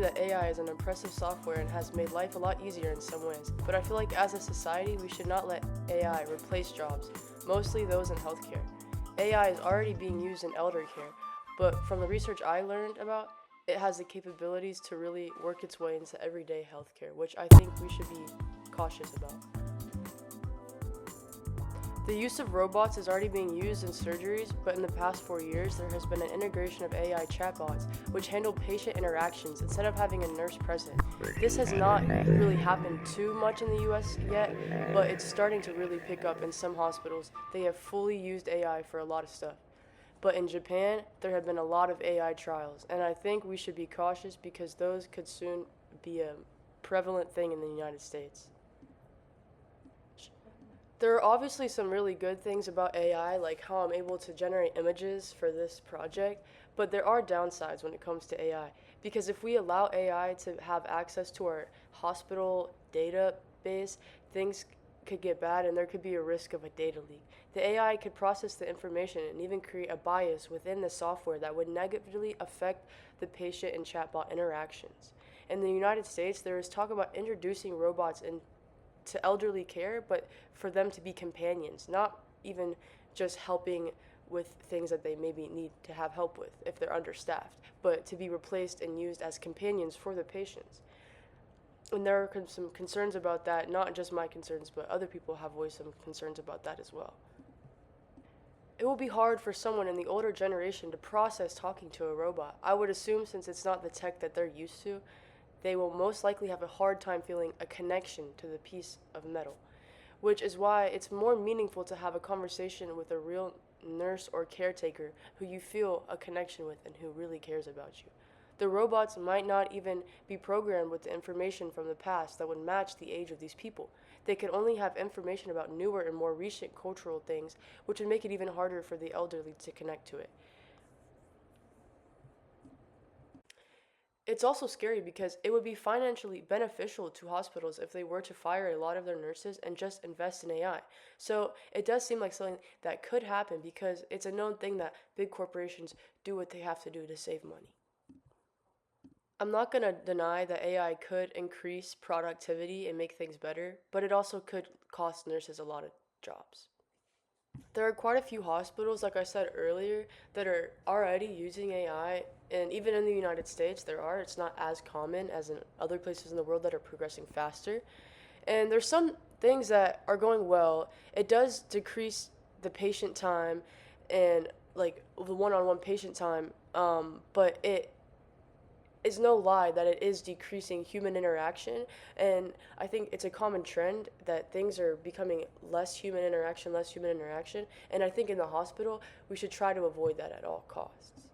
that AI is an impressive software and has made life a lot easier in some ways, but I feel like as a society, we should not let AI replace jobs, mostly those in healthcare. AI is already being used in elder care, but from the research I learned about, it has the capabilities to really work its way into everyday healthcare, which I think we should be cautious about. The use of robots is already being used in surgeries, but in the past 4 years, there has been an integration of AI chatbots, which handle patient interactions instead of having a nurse present. This has not really happened too much in the US yet, but it's starting to really pick up in some hospitals. They have fully used AI for a lot of stuff. But in Japan, there have been a lot of AI trials, and I think we should be cautious because those could soon be a prevalent thing in the United States. There are obviously some really good things about AI, like how I'm able to generate images for this project, but there are downsides when it comes to AI. Because if we allow AI to have access to our hospital database, things could get bad and there could be a risk of a data leak. The AI could process the information and even create a bias within the software that would negatively affect the patient and chatbot interactions. In the United States, there is talk about introducing robots to elderly care, but for them to be companions, not even just helping with things that they maybe need to have help with if they're understaffed, but to be replaced and used as companions for the patients. And there are some concerns about that, not just my concerns, but other people have voiced some concerns about that as well. It will be hard for someone in the older generation to process talking to a robot. I would assume since it's not the tech that they're used to, they will most likely have a hard time feeling a connection to the piece of metal, which is why it's more meaningful to have a conversation with a real nurse or caretaker who you feel a connection with and who really cares about you. The robots might not even be programmed with the information from the past that would match the age of these people. They could only have information about newer and more recent cultural things, which would make it even harder for the elderly to connect to it. It's also scary because it would be financially beneficial to hospitals if they were to fire a lot of their nurses and just invest in AI. So it does seem like something that could happen because it's a known thing that big corporations do what they have to do to save money. I'm not going to deny that AI could increase productivity and make things better, but it also could cost nurses a lot of jobs. There are quite a few hospitals, like I said earlier, that are already using AI, and even in the United States, there are. It's not as common as in other places in the world that are progressing faster. And there's some things that are going well. It does decrease the patient time and like the one-on-one patient time, but it is no lie that it is decreasing human interaction, and I think it's a common trend that things are becoming less human interaction, and I think in the hospital we should try to avoid that at all costs.